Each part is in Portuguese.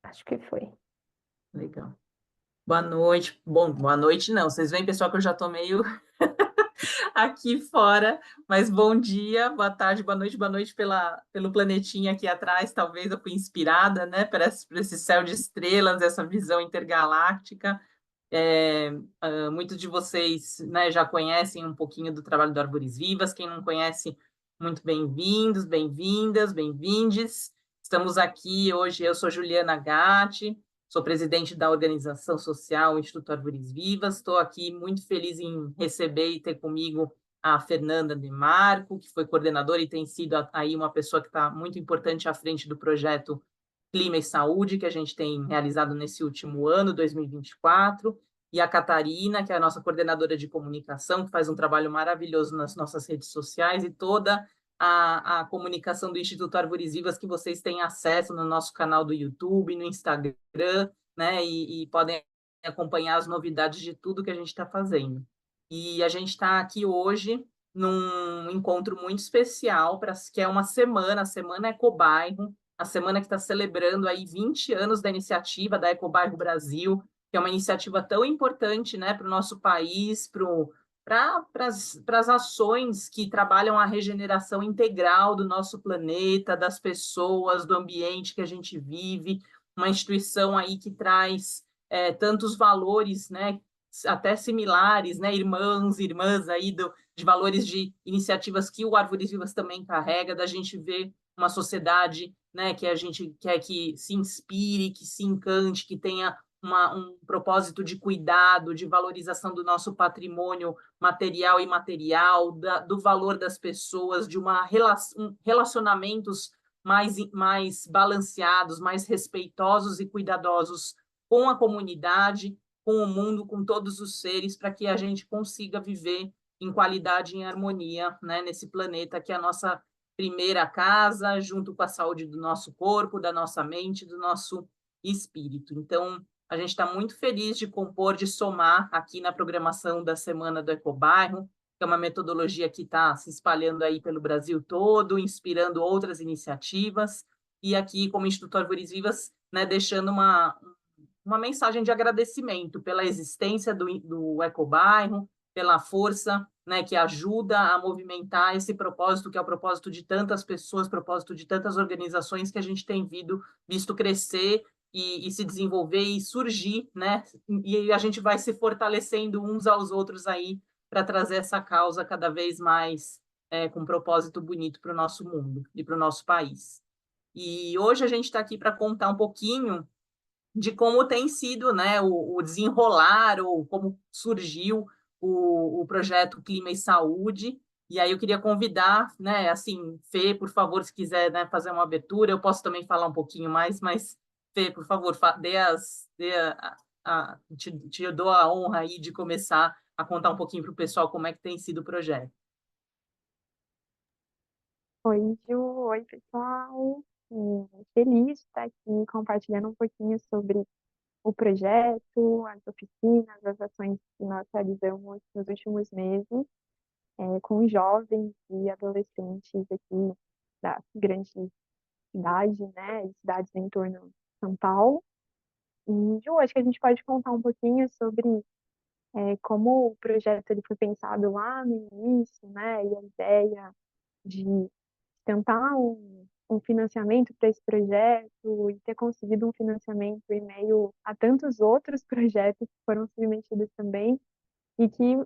Acho que foi. Legal. Boa noite. Bom, boa noite não. Vocês veem, pessoal, que eu já estou meio aqui fora, mas bom dia, boa tarde, boa noite pelo planetinha aqui atrás. Talvez eu fui inspirada, né, por esse céu de estrelas, essa visão intergaláctica. Muitos de vocês, né, já conhecem um pouquinho do trabalho do Árvores Vivas. Quem não conhece, muito bem-vindos, bem-vindas, bem-vindes. Estamos aqui hoje, eu sou Juliana Gatti, sou presidente da organização social Instituto Árvores Vivas. Estou aqui muito feliz em receber e ter comigo a Fernanda de Marco, que foi coordenadora e tem sido aí uma pessoa que está muito importante à frente do projeto Clima e Saúde, que a gente tem realizado nesse último ano, 2024, e a Catarina, que é a nossa coordenadora de comunicação, que faz um trabalho maravilhoso nas nossas redes sociais, e toda a comunicação do Instituto Árvores Vivas que vocês têm acesso no nosso canal do YouTube, no Instagram, né, e podem acompanhar as novidades de tudo que a gente está fazendo. E a gente está aqui hoje num encontro muito especial, que é uma semana, a Semana Ecobairro, a semana que está celebrando aí 20 anos da iniciativa da Ecobairro Brasil, que é uma iniciativa tão importante, né, para o nosso país, para as ações que trabalham a regeneração integral do nosso planeta, das pessoas, do ambiente que a gente vive, uma instituição aí que traz tantos valores, né, até similares, né, irmãos, irmãs aí de valores de iniciativas que o Árvores Vivas também carrega, da gente ver uma sociedade, né, que a gente quer que se inspire, que se encante, que tenha um propósito de cuidado, de valorização do nosso patrimônio material e imaterial, do valor das pessoas, de relacionamentos mais balanceados, mais respeitosos e cuidadosos com a comunidade, com o mundo, com todos os seres, para que a gente consiga viver em qualidade e em harmonia, né, nesse planeta que é a nossa primeira casa, junto com a saúde do nosso corpo, da nossa mente, do nosso espírito. Então, a gente está muito feliz de compor, de somar aqui na programação da Semana do Ecobairro, que é uma metodologia que está se espalhando aí pelo Brasil todo, inspirando outras iniciativas, e aqui, como Instituto Árvores Vivas, né, deixando uma mensagem de agradecimento pela existência do Ecobairro, pela força, né, que ajuda a movimentar esse propósito, que é o propósito de tantas pessoas, propósito de tantas organizações que a gente tem visto crescer e se desenvolver e surgir, né? E a gente vai se fortalecendo uns aos outros aí para trazer essa causa cada vez mais com um propósito bonito para o nosso mundo e para o nosso país. E hoje a gente está aqui para contar um pouquinho de como tem sido, né, o desenrolar, ou como surgiu o projeto Clima e Saúde. E aí eu queria convidar, né, assim, Fê, por favor, se quiser, né, fazer uma abertura, eu posso também falar um pouquinho mais, mas, Fê, por favor, te dou a honra aí de começar a contar um pouquinho para o pessoal como é que tem sido o projeto. Oi, Ju. Oi, pessoal. Feliz de estar aqui compartilhando um pouquinho sobre o projeto, as oficinas, as ações que nós realizamos nos últimos meses, com jovens e adolescentes aqui da grande cidade, né, e cidades em torno de São Paulo. E, Ju, acho que a gente pode contar um pouquinho sobre como o projeto ele foi pensado lá no início, né, e a ideia de tentar um financiamento para esse projeto e ter conseguido um financiamento em meio a tantos outros projetos que foram submetidos também e que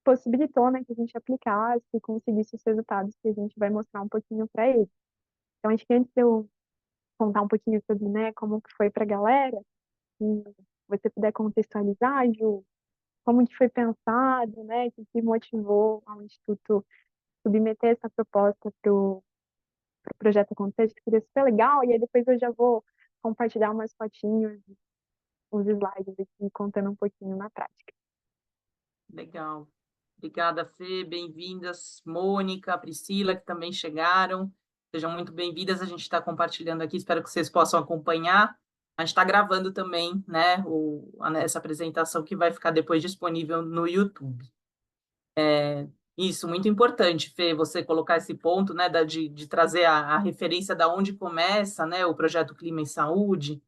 possibilitou, né, que a gente aplicasse e conseguisse os resultados que a gente vai mostrar um pouquinho para eles. Então, acho que antes de eu contar um pouquinho sobre, né, como que foi para a galera, se você puder contextualizar, Ju, como que foi pensado, né, o que motivou ao Instituto submeter essa proposta para o projeto acontecer, que seria super legal, e aí depois eu já vou compartilhar umas fotinhos, uns slides aqui, contando um pouquinho na prática. Legal. Obrigada, Fê. Bem-vindas, Mônica, Priscila, que também chegaram. Sejam muito bem-vindas. A gente está compartilhando aqui, espero que vocês possam acompanhar. A gente está gravando também, né, essa apresentação que vai ficar depois disponível no YouTube. Isso, muito importante, Fê, você colocar esse ponto, né, de trazer a referência da onde começa, né, o projeto Clima e Saúde,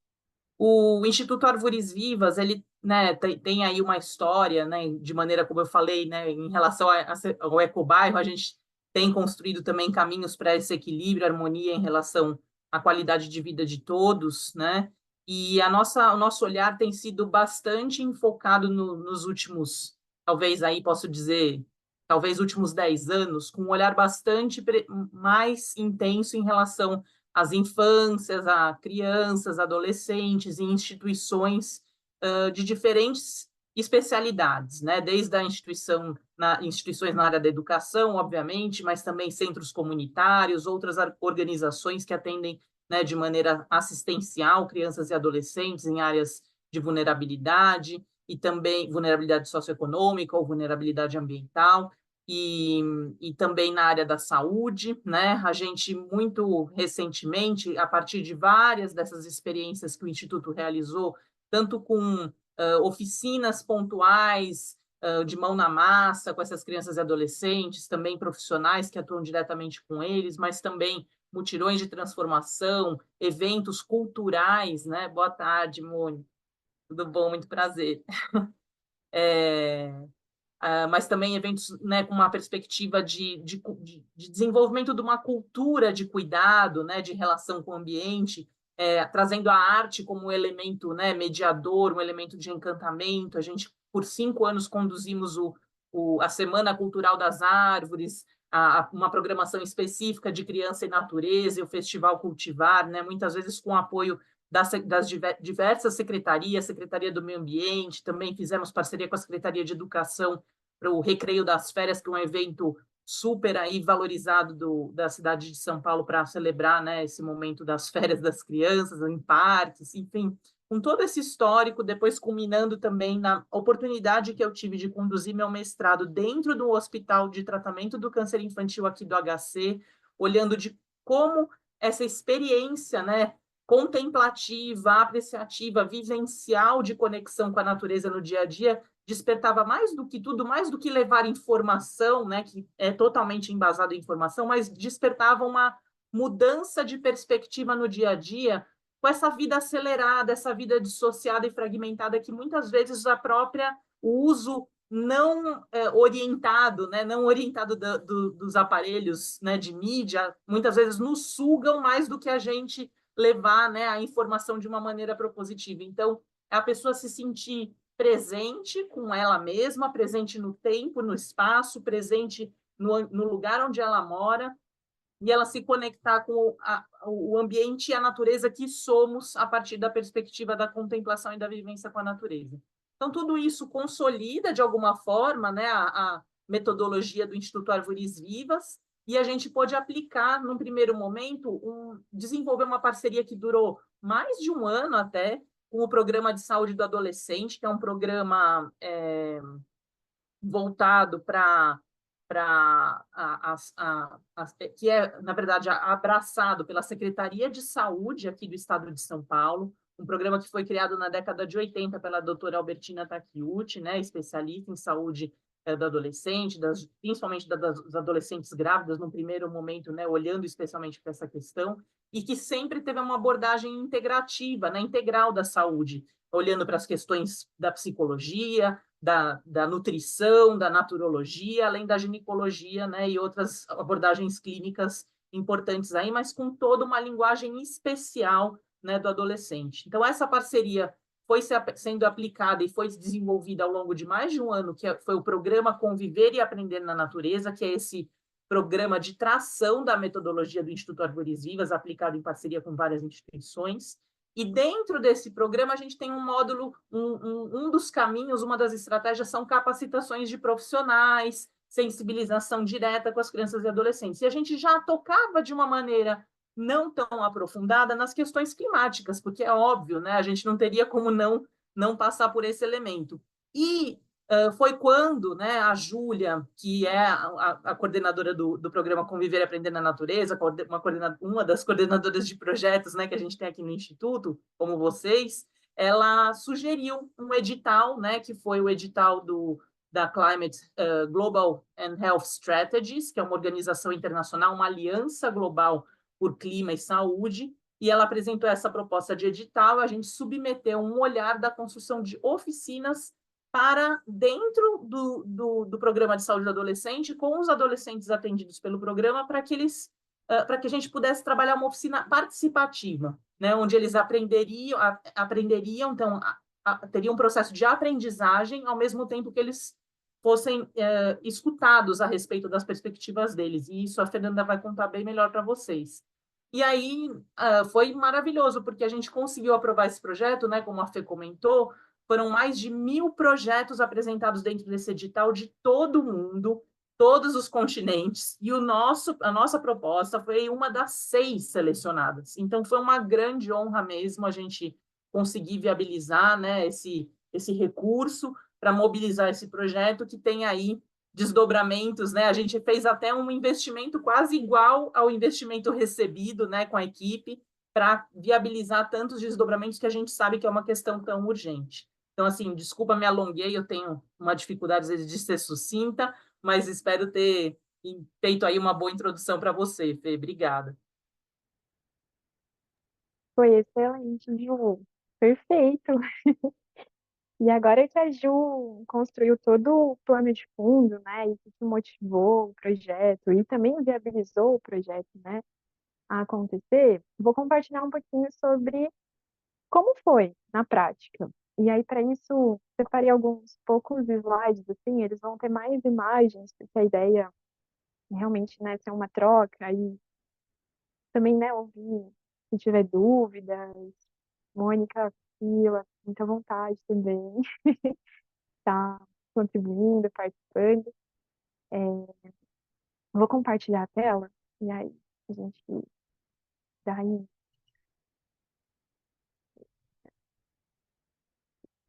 O Instituto Árvores Vivas, ele, né, tem aí uma história, né, de maneira como eu falei, né, em relação ao ecobairro, a gente tem construído também caminhos para esse equilíbrio, harmonia em relação à qualidade de vida de todos, né? E o nosso olhar tem sido bastante enfocado nos últimos, talvez aí posso dizer, talvez últimos 10 anos, com um olhar bastante mais intenso em relação às infâncias, a crianças, adolescentes e instituições de diferentes especialidades, né? Desde a instituições na área da educação, obviamente, mas também centros comunitários, outras organizações que atendem, né, de maneira assistencial crianças e adolescentes em áreas de vulnerabilidade e também vulnerabilidade socioeconômica ou vulnerabilidade ambiental. E também na área da saúde, né? A gente muito recentemente, a partir de várias dessas experiências que o Instituto realizou, tanto com oficinas pontuais, de mão na massa, com essas crianças e adolescentes, também profissionais que atuam diretamente com eles, mas também mutirões de transformação, eventos culturais, né? Boa tarde, Mônica. Tudo bom? Muito prazer. É, mas também eventos, né, com uma perspectiva de desenvolvimento de uma cultura de cuidado, né, de relação com o ambiente, trazendo a arte como um elemento, né, mediador, um elemento de encantamento. A gente, por 5 anos, conduzimos a Semana Cultural das Árvores, uma programação específica de criança e natureza, e o Festival Cultivar, né, muitas vezes com apoio das diversas secretarias, Secretaria do Meio Ambiente, também fizemos parceria com a Secretaria de Educação para o Recreio das Férias, que é um evento super aí valorizado da cidade de São Paulo para celebrar, né, esse momento das férias das crianças, em parques, enfim, com todo esse histórico, depois culminando também na oportunidade que eu tive de conduzir meu mestrado dentro do Hospital de Tratamento do Câncer Infantil aqui do HC, olhando de como essa experiência, né, contemplativa, apreciativa, vivencial de conexão com a natureza no dia a dia, despertava mais do que tudo, mais do que levar informação, né, que é totalmente embasado em informação, mas despertava uma mudança de perspectiva no dia a dia, com essa vida acelerada, essa vida dissociada e fragmentada que muitas vezes o uso não orientado, né, não orientado dos aparelhos, né, de mídia, muitas vezes nos sugam mais do que a gente levar, né, a informação de uma maneira propositiva. Então, a pessoa se sentir presente com ela mesma, presente no tempo, no espaço, presente no lugar onde ela mora, e ela se conectar com o ambiente e a natureza que somos a partir da perspectiva da contemplação e da vivência com a natureza. Então, tudo isso consolida, de alguma forma, né, a metodologia do Instituto Árvores Vivas, e a gente pôde aplicar, num primeiro momento, desenvolver uma parceria que durou mais de um ano até, com o Programa de Saúde do Adolescente, que é um programa voltado que é, na verdade, abraçado pela Secretaria de Saúde aqui do Estado de São Paulo, um programa que foi criado na década de 80 pela doutora Albertina Takeuchi, né, especialista em saúde do adolescente, principalmente das adolescentes grávidas, no primeiro momento, né, olhando especialmente para essa questão, e que sempre teve uma abordagem integrativa, né, integral da saúde, olhando para as questões da psicologia, da nutrição, da naturologia, além da ginecologia, né, e outras abordagens clínicas importantes aí, mas com toda uma linguagem especial, né, do adolescente. Então, essa parceria foi sendo aplicada e foi desenvolvida ao longo de mais de um ano, que foi o programa Conviver e Aprender na Natureza, que é esse programa de tração da metodologia do Instituto Árvores Vivas, aplicado em parceria com várias instituições. E dentro desse programa, a gente tem um módulo, um dos caminhos, uma das estratégias são capacitações de profissionais, sensibilização direta com as crianças e adolescentes. E a gente já tocava de uma maneira não tão aprofundada nas questões climáticas, porque é óbvio, né? A gente não teria como não passar por esse elemento. E foi quando, né, a Júlia, que é a coordenadora do programa Conviver e Aprender na Natureza, uma das coordenadoras de projetos, né, que a gente tem aqui no Instituto, como vocês, ela sugeriu um edital, né, que foi o edital da Climate Global and Health Strategies, que é uma organização internacional, uma aliança global por clima e saúde, e ela apresentou essa proposta de edital, a gente submeteu um olhar da construção de oficinas para dentro do programa de saúde do adolescente, com os adolescentes atendidos pelo programa, para que eles para que a gente pudesse trabalhar uma oficina participativa, né, onde eles aprenderiam então, teriam um processo de aprendizagem, ao mesmo tempo que eles fossem escutados a respeito das perspectivas deles. E isso a Fernanda vai contar bem melhor para vocês. E aí foi maravilhoso, porque a gente conseguiu aprovar esse projeto, né, como a Fê comentou, foram mais de 1.000 projetos apresentados dentro desse edital de todo mundo, todos os continentes, e a nossa proposta foi uma das 6 selecionadas. Então, foi uma grande honra mesmo a gente conseguir viabilizar, né, esse recurso para mobilizar esse projeto que tem aí desdobramentos, né? A gente fez até um investimento quase igual ao investimento recebido, né, com a equipe, para viabilizar tantos desdobramentos que a gente sabe que é uma questão tão urgente. Então, assim, desculpa, me alonguei, eu tenho uma dificuldade, às vezes, de ser sucinta, mas espero ter feito aí uma boa introdução para você, Fê. Obrigada. Foi excelente, Ju. Perfeito. E agora que a Ju construiu todo o plano de fundo, né, e que motivou o projeto e também viabilizou o projeto, né, a acontecer, vou compartilhar um pouquinho sobre como foi na prática. E aí, para isso, separei alguns poucos slides, assim, eles vão ter mais imagens, porque a ideia é realmente, né, ser uma troca e também, né, ouvir se tiver dúvidas. Mônica, Fila, muita vontade também, tá contribuindo, participando. Vou compartilhar a tela e aí a gente daí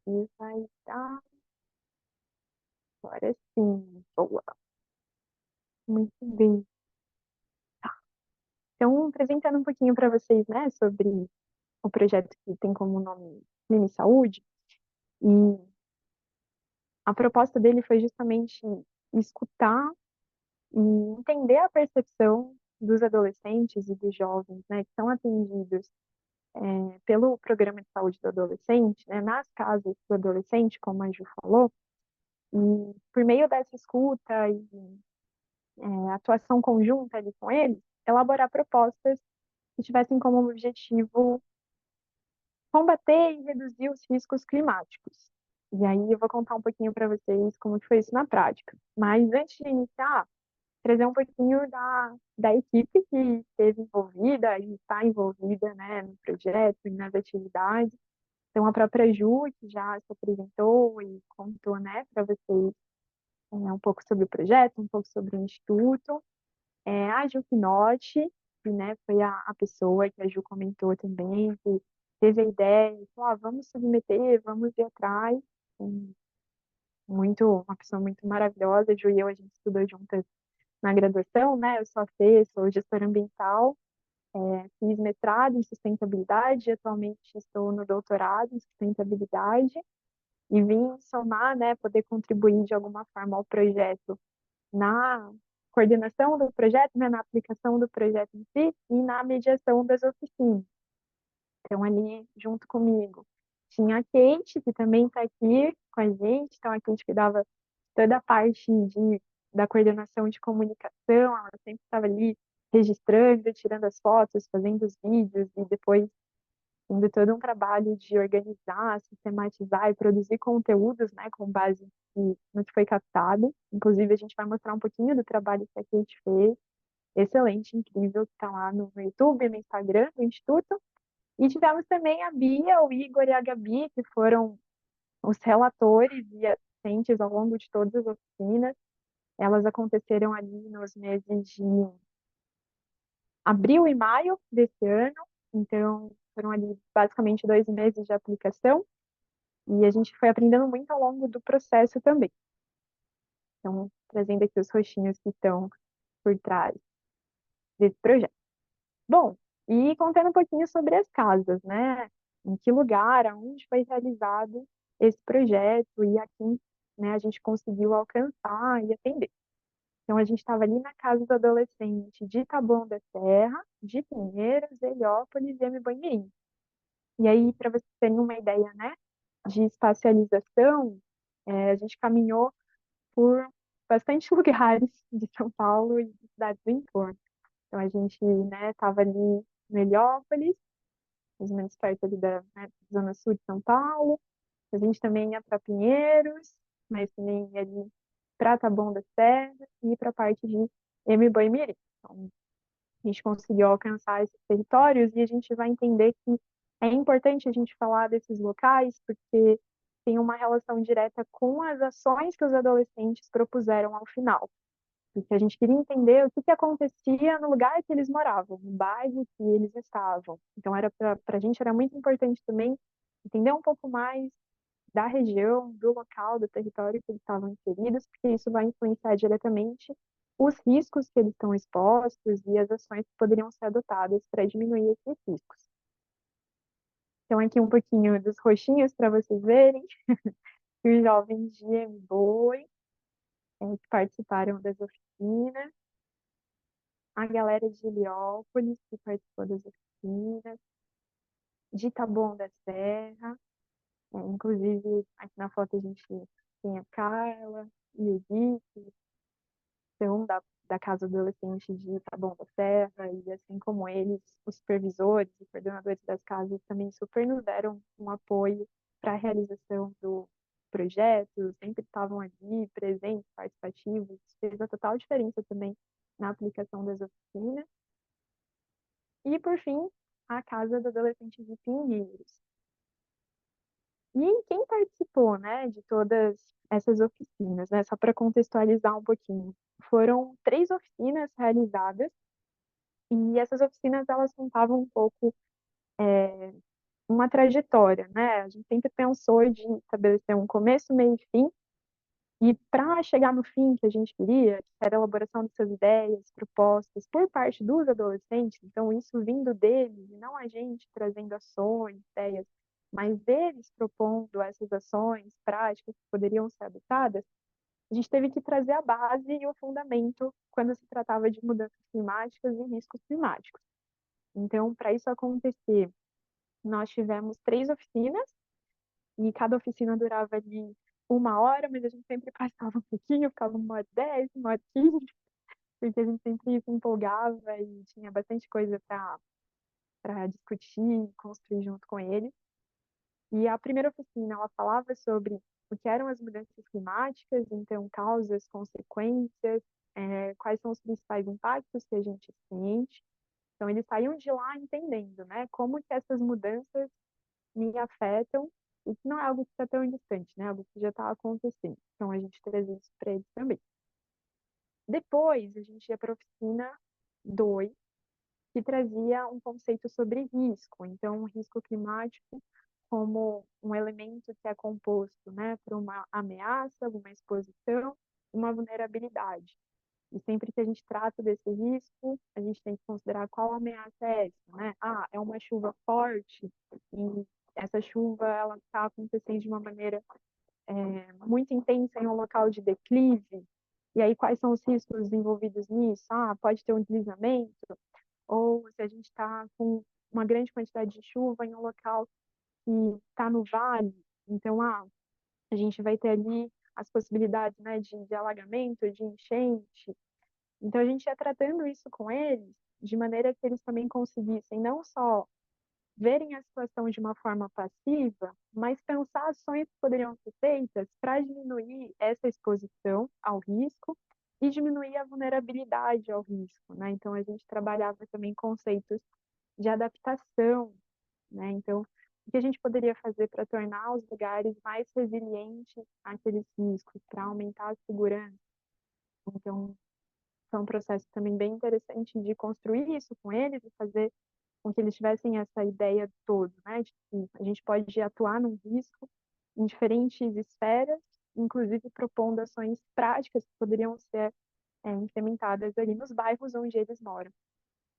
e vai dar agora sim. Boa, muito bem. Então, apresentando um pouquinho para vocês, né, sobre o projeto que tem como nome Mini Saúde, e a proposta dele foi justamente escutar e entender a percepção dos adolescentes e dos jovens, né, que são atendidos pelo programa de saúde do adolescente, né, nas casas do adolescente, como a Ju falou, e por meio dessa escuta e atuação conjunta ali com eles, elaborar propostas que tivessem como objetivo combater e reduzir os riscos climáticos. E aí eu vou contar um pouquinho para vocês como que foi isso na prática. Mas antes de iniciar, trazer um pouquinho da equipe que esteve envolvida e está envolvida, né, no projeto e nas atividades. Então, a própria Ju, que já se apresentou e contou, né, para vocês um pouco sobre o projeto, um pouco sobre o Instituto. A Ju Pinotti, que, né, foi a pessoa que a Ju comentou também, que teve a ideia, e falou, vamos submeter, vamos ir atrás. Uma pessoa muito maravilhosa. A Ju e eu, a gente estudou juntas na graduação, né? Eu sou a Fê, sou gestora ambiental, fiz mestrado em sustentabilidade, atualmente estou no doutorado em sustentabilidade e vim somar, né, poder contribuir de alguma forma ao projeto na coordenação do projeto, né, na aplicação do projeto em si e na mediação das oficinas. Então, ali, junto comigo, tinha a Kate, que também está aqui com a gente. Então, a Kate que dava toda a parte da coordenação de comunicação, ela sempre estava ali registrando, tirando as fotos, fazendo os vídeos e depois tendo todo um trabalho de organizar, sistematizar e produzir conteúdos, né, com base no que foi captado. Inclusive, a gente vai mostrar um pouquinho do trabalho que a Kate fez. Excelente, incrível, que está lá no YouTube, no Instagram do Instituto. E tivemos também a Bia, o Igor e a Gabi, que foram os relatores e assistentes ao longo de todas as oficinas. Elas aconteceram ali nos meses de abril e maio desse ano, então foram ali basicamente 2 meses de aplicação e a gente foi aprendendo muito ao longo do processo também. Então, trazendo aqui os rostinhos que estão por trás desse projeto. Bom, e contando um pouquinho sobre as casas, né? Em que lugar, aonde foi realizado esse projeto e a quem, né, a gente conseguiu alcançar e atender. Então, a gente estava ali na casa do adolescente de Taboão da Serra, de Pinheiros, Heliópolis e Emibanhaém. E aí, para vocês terem uma ideia, né, de espacialização, a gente caminhou por bastante lugares de São Paulo e de cidades do entorno. Então, a gente, né, estava ali no Heliópolis, mais ou menos perto ali da, né, zona sul de São Paulo. A gente também ia para Pinheiros, mas também ia ali para Taboão da Serra e para a parte de Emibanha. Então, a gente conseguiu alcançar esses territórios e a gente vai entender que é importante a gente falar desses locais porque tem uma relação direta com as ações que os adolescentes propuseram ao final. Porque a gente queria entender o que acontecia no lugar que eles moravam, no bairro que eles estavam. Então, era para a gente era muito importante também entender um pouco mais da região, do local, do território que eles estavam inseridos, porque isso vai influenciar diretamente os riscos que eles estão expostos e as ações que poderiam ser adotadas para diminuir esses riscos. Então, aqui um pouquinho dos roxinhos para vocês verem, os jovens de MBOE, que participaram das oficinas, a galera de Heliópolis, que participou das oficinas, de Taboão da Serra, inclusive aqui na foto a gente tem a Carla e o Gui, que são da Casa Adolescente de Taboão da Serra, e assim como eles, os supervisores e coordenadores das casas também super nos deram um apoio para a realização do projeto, sempre estavam ali, presentes, participativos, fez a total diferença também na aplicação das oficinas. E, por fim, a Casa do Adolescente de Pinheiros. E quem participou, né, de todas essas oficinas, né, só para contextualizar um pouquinho, foram 3 oficinas realizadas e essas oficinas elas contavam um pouco uma trajetória, né? A gente sempre pensou de estabelecer um começo, meio e fim, e para chegar no fim que a gente queria, que era a elaboração dessas ideias, propostas por parte dos adolescentes, então isso vindo deles, e não a gente trazendo ações, ideias, mas eles propondo essas ações práticas que poderiam ser adotadas, a gente teve que trazer a base e o fundamento quando se tratava de mudanças climáticas e riscos climáticos. Então, para isso acontecer, nós tivemos 3 oficinas, e cada oficina durava ali 1 hora, mas a gente sempre passava um pouquinho, ficava 1h10, 1h15, porque a gente sempre se empolgava e tinha bastante coisa para discutir, construir junto com eles. E a primeira oficina, ela falava sobre o que eram as mudanças climáticas, então causas, consequências, quais são os principais impactos que a gente sente. Então eles saíam de lá entendendo, né, como que essas mudanças me afetam e que não é algo que está tão distante, né, algo que já está acontecendo. Então a gente traz isso para eles também. Depois a gente ia para a oficina 2, que trazia um conceito sobre risco. Então, o risco climático como um elemento que é composto, né, por uma ameaça, uma exposição, uma vulnerabilidade. E sempre que a gente trata desse risco, a gente tem que considerar qual ameaça é essa, né? Ah, é uma chuva forte e essa chuva ela está acontecendo de uma maneira muito intensa em um local de declive. E aí, quais são os riscos envolvidos nisso? Ah, pode ter um deslizamento, ou se a gente está com uma grande quantidade de chuva em um local que está no vale, então a gente vai ter ali as possibilidades, né, de alagamento, de enchente. Então a gente ia tratando isso com eles de maneira que eles também conseguissem não só verem a situação de uma forma passiva, mas pensar ações que poderiam ser feitas para diminuir essa exposição ao risco e diminuir a vulnerabilidade ao risco, né? Então a gente trabalhava também conceitos de adaptação, né? Então, o que a gente poderia fazer para tornar os lugares mais resilientes àqueles riscos, para aumentar a segurança? Então, foi um processo também bem interessante de construir isso com eles e fazer com que eles tivessem essa ideia todo, né, de que a gente pode atuar num risco em diferentes esferas, inclusive propondo ações práticas que poderiam ser implementadas ali nos bairros onde eles moram.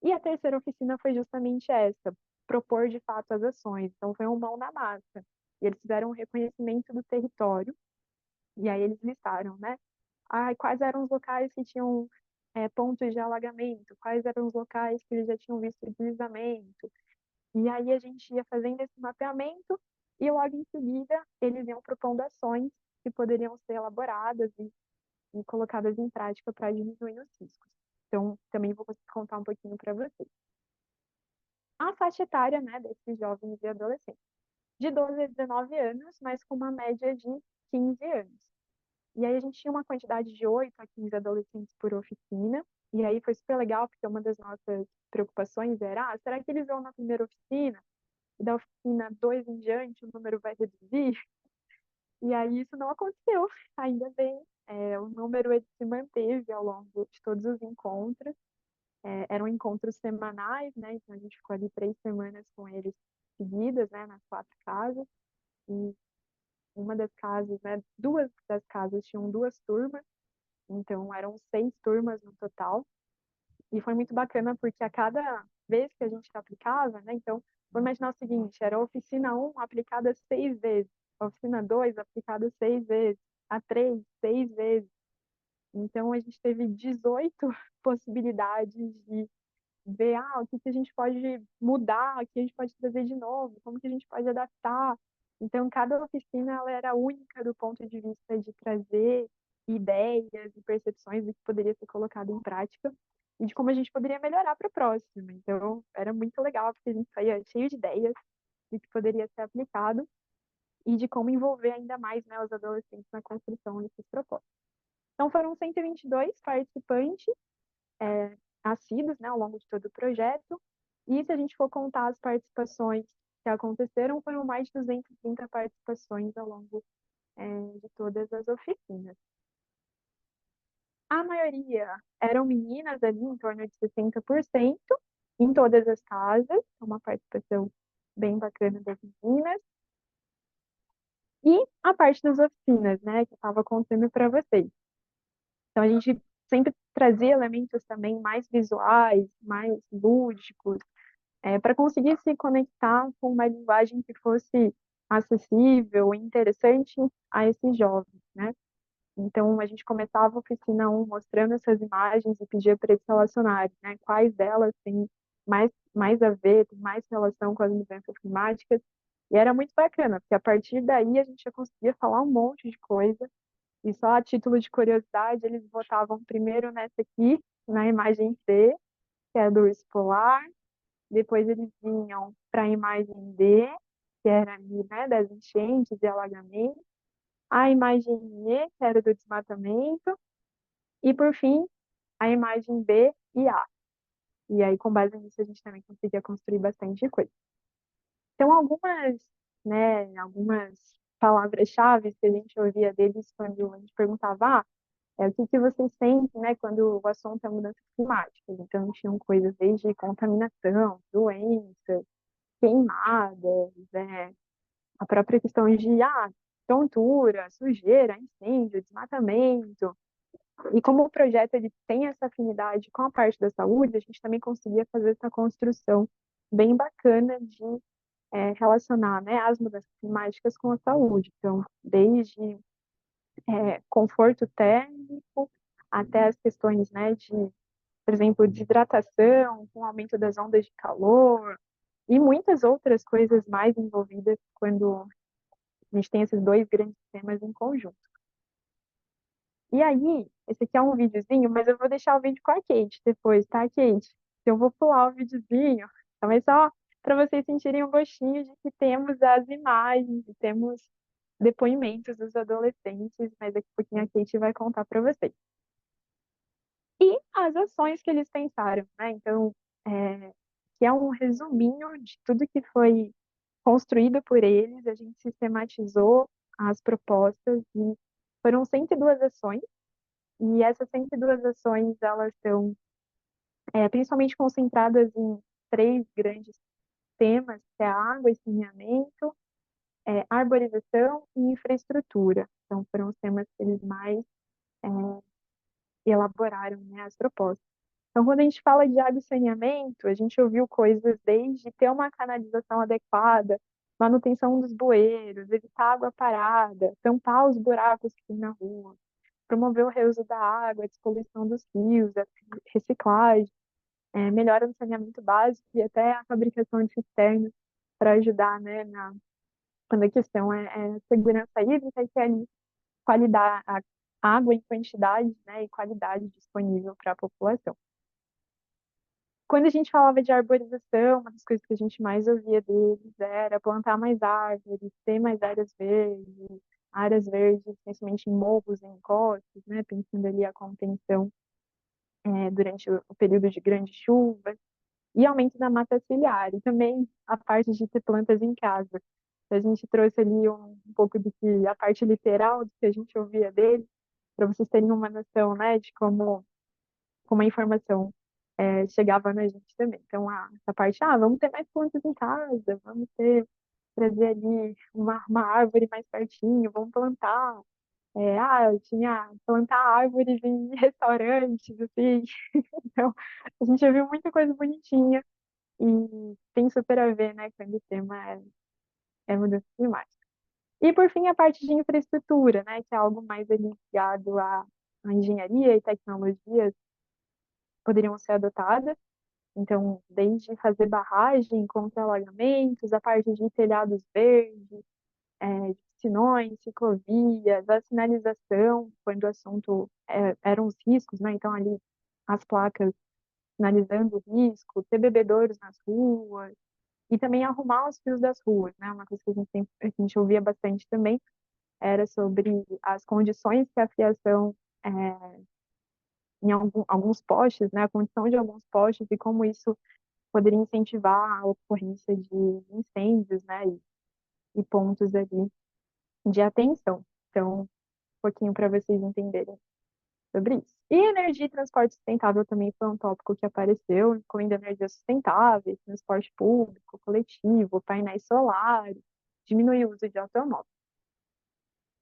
E a terceira oficina foi justamente essa, propor de fato as ações. Então foi um mão na massa. E eles fizeram um reconhecimento do território, e aí eles listaram, né, quais eram os locais que tinham pontos de alagamento, quais eram os locais que eles já tinham visto deslizamento. E aí a gente ia fazendo esse mapeamento e logo em seguida eles iam propondo ações que poderiam ser elaboradas e colocadas em prática para diminuir os riscos. Então, também vou contar um pouquinho para vocês. A faixa etária, né, desses jovens e adolescentes, de 12 a 19 anos, mas com uma média de 15 anos. E aí a gente tinha uma quantidade de 8 a 15 adolescentes por oficina, e aí foi super legal, porque uma das nossas preocupações era, será que eles vão na primeira oficina, e da oficina 2 em diante o número vai reduzir? E aí isso não aconteceu, ainda bem. O número ele se manteve ao longo de todos os encontros. Eram encontros semanais, né? Então a gente ficou ali 3 semanas com eles seguidas, né? Nas 4 casas. E uma das casas, né? 2 das casas tinham 2 turmas, então eram 6 turmas no total. E foi muito bacana porque a cada vez que a gente aplicava, né? Então, vamos imaginar o seguinte, era a oficina 1 aplicada 6 vezes, a oficina 2 aplicada 6 vezes, a 3, 6 vezes. Então, a gente teve 18 possibilidades de ver, o que que a gente pode mudar, o que a gente pode trazer de novo, como que a gente pode adaptar. Então, cada oficina ela era única do ponto de vista de trazer ideias e percepções do que poderia ser colocado em prática e de como a gente poderia melhorar para a próxima. Então, era muito legal, porque a gente saía cheio de ideias do que poderia ser aplicado e de como envolver ainda mais, né, os adolescentes na construção desses propósitos. Então, foram 122 participantes assíduos, né, ao longo de todo o projeto. E se a gente for contar as participações que aconteceram, foram mais de 230 participações ao longo de todas as oficinas. A maioria eram meninas ali, em torno de 60%, em todas as casas, uma participação bem bacana das meninas. E a parte das oficinas, né, que eu estava contando para vocês. Então, a gente sempre trazia elementos também mais visuais, mais lúdicos, para conseguir se conectar com uma linguagem que fosse acessível e interessante a esses jovens, né? Então, a gente começava a oficina 1 mostrando essas imagens e pedia para eles relacionarem, né? Quais delas têm mais a ver, tem mais relação com as mudanças climáticas. E era muito bacana, porque a partir daí a gente já conseguia falar um monte de coisa. E só a título de curiosidade, eles votavam primeiro nessa aqui, na imagem C, que é do urso polar. Depois eles vinham para a imagem D, que era ali, né, das enchentes e alagamentos. A imagem E, que era do desmatamento. E, por fim, a imagem B e A. E aí, com base nisso, a gente também conseguia construir bastante coisa. Então, algumas palavras-chave que a gente ouvia deles quando a gente perguntava, o que que vocês sentem, né, quando o assunto é mudanças climáticas. Então, tinham coisas desde contaminação, doenças, queimadas, a própria questão de tontura, sujeira, incêndio, desmatamento. E como o projeto ele tem essa afinidade com a parte da saúde, a gente também conseguia fazer essa construção bem bacana de relacionar, né, as mudanças climáticas com a saúde. Então, desde conforto térmico até as questões, né, de, por exemplo, de hidratação, com o aumento das ondas de calor, e muitas outras coisas mais envolvidas quando a gente tem esses dois grandes temas em conjunto. E aí, esse aqui é um videozinho, mas eu vou deixar o vídeo com a Kate depois, tá, Kate? Eu vou pular o videozinho, então é só para vocês sentirem o gostinho de que temos as imagens e temos depoimentos dos adolescentes, mas daqui a pouquinho a Kate vai contar para vocês. E as ações que eles pensaram, né? Então, que é um resuminho de tudo que foi construído por eles, a gente sistematizou as propostas e foram 102 ações, e essas 102 ações, elas são principalmente concentradas em 3 grandes temas, que é a água e saneamento, arborização e infraestrutura. Então, foram os temas que eles mais elaboraram, né, as propostas. Então, quando a gente fala de água e saneamento, a gente ouviu coisas desde ter uma canalização adequada, manutenção dos bueiros, evitar água parada, tampar os buracos que tem na rua, promover o reuso da água, a despoluição dos rios, a reciclagem, melhora no saneamento básico e até a fabricação de cisternas para ajudar, né, quando a questão é segurança hídrica e ter ali qualidade, a água em quantidade, né, e qualidade disponível para a população. Quando a gente falava de arborização, uma das coisas que a gente mais ouvia deles era plantar mais árvores, ter mais áreas verdes, principalmente em morros, em encostas, né, pensando ali a contenção durante o período de grandes chuvas, e aumento da mata ciliar, e também a parte de ter plantas em casa. A gente trouxe ali um pouco do que a parte literal do que a gente ouvia dele, para vocês terem uma noção, né, de como a informação chegava na gente também. Então, essa parte, vamos ter mais plantas em casa, trazer ali uma árvore mais pertinho, vamos plantar. Eu tinha plantar árvores em restaurantes, assim. Então, a gente viu muita coisa bonitinha e tem super a ver, né, quando o tema é mudança climática. E, por fim, a parte de infraestrutura, né, que é algo mais ali ligado à engenharia e tecnologias poderiam ser adotadas. Então, desde fazer barragem contra alagamentos, a parte de telhados verdes, de piscinões, ciclovias, a sinalização, quando o assunto eram os riscos, né? Então, ali as placas sinalizando o risco, ter bebedouros nas ruas, e também arrumar os fios das ruas, né? Uma coisa que a gente ouvia bastante também era sobre as condições que a fiação em alguns postes, né? A condição de alguns postes e como isso poderia incentivar a ocorrência de incêndios, né? E pontos ali de atenção. Então, um pouquinho para vocês entenderem sobre isso. E energia e transporte sustentável também foi um tópico que apareceu, incluindo energias sustentáveis, transporte público, coletivo, painéis solares, diminuir o uso de automóveis.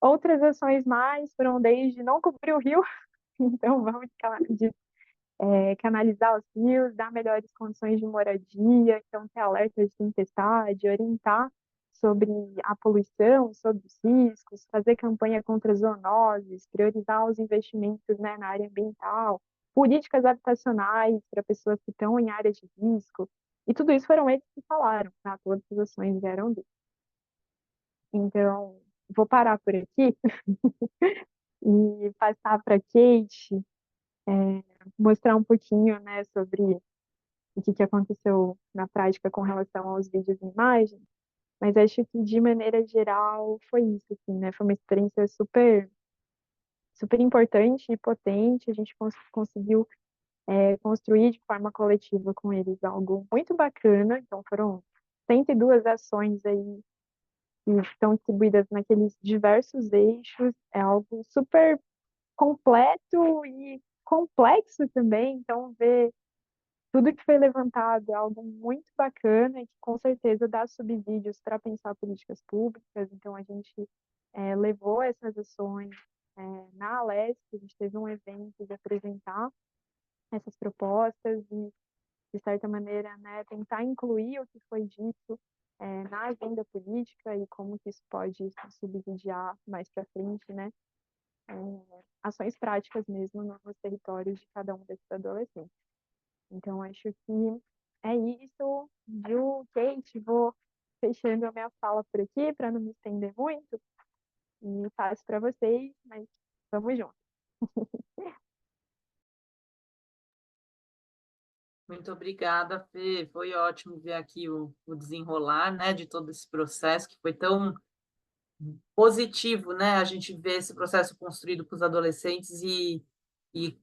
Outras ações mais foram desde não cobrir o rio, então vamos canalizar os rios, dar melhores condições de moradia, então ter alerta de tempestade, orientar sobre a poluição, sobre os riscos, fazer campanha contra zoonoses, priorizar os investimentos, né, na área ambiental, políticas habitacionais para pessoas que estão em áreas de risco, e tudo isso foram eles que falaram, tá? Todas as ações vieram deles. Então, vou parar por aqui e passar para Kate, mostrar um pouquinho, né, sobre o que aconteceu na prática com relação aos vídeos e imagens, mas acho que de maneira geral foi isso, assim, né? Foi uma experiência super, super importante e potente. A gente conseguiu construir de forma coletiva com eles algo muito bacana. Então foram 102 ações aí que estão distribuídas naqueles diversos eixos. É algo super completo e complexo também. Então ver tudo que foi levantado é algo muito bacana e que com certeza dá subsídios para pensar políticas públicas. Então, a gente levou essas ações na Alesc, a gente teve um evento de apresentar essas propostas e, de certa maneira, né, tentar incluir o que foi dito na agenda política e como que isso pode subsidiar mais para frente, né, ações práticas mesmo nos territórios de cada um desses adolescentes. Então, acho que é isso. Ju, Kate, vou fechando a minha fala por aqui para não me estender muito e passo para vocês, mas vamos junto. Muito obrigada, Fê. Foi ótimo ver aqui o desenrolar, né, de todo esse processo que foi tão positivo, né? A gente vê esse processo construído para os adolescentes e,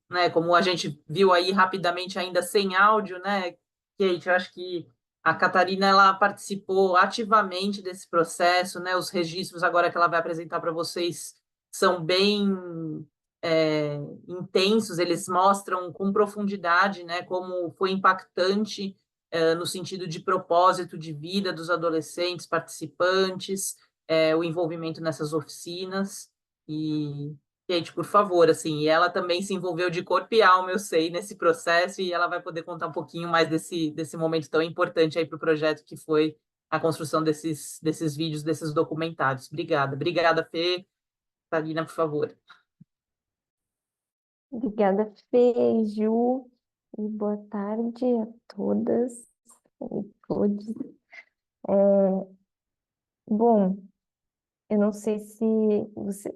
né, como a gente viu aí rapidamente, ainda sem áudio, né, Kate, eu acho que a Catarina ela participou ativamente desse processo, né? Os registros agora que ela vai apresentar para vocês são bem é, intensos, eles mostram com profundidade, né, como foi impactante no sentido de propósito de vida dos adolescentes participantes, o envolvimento nessas oficinas e gente, por favor, assim, e ela também se envolveu de corpo e alma, eu sei, nesse processo, e ela vai poder contar um pouquinho mais desse momento tão importante aí para o projeto que foi a construção desses vídeos, desses documentários. Obrigada. Obrigada, Fê. Karina, por favor. Obrigada, Fê, Ju, e boa tarde a todas e todos. Bom, eu não sei se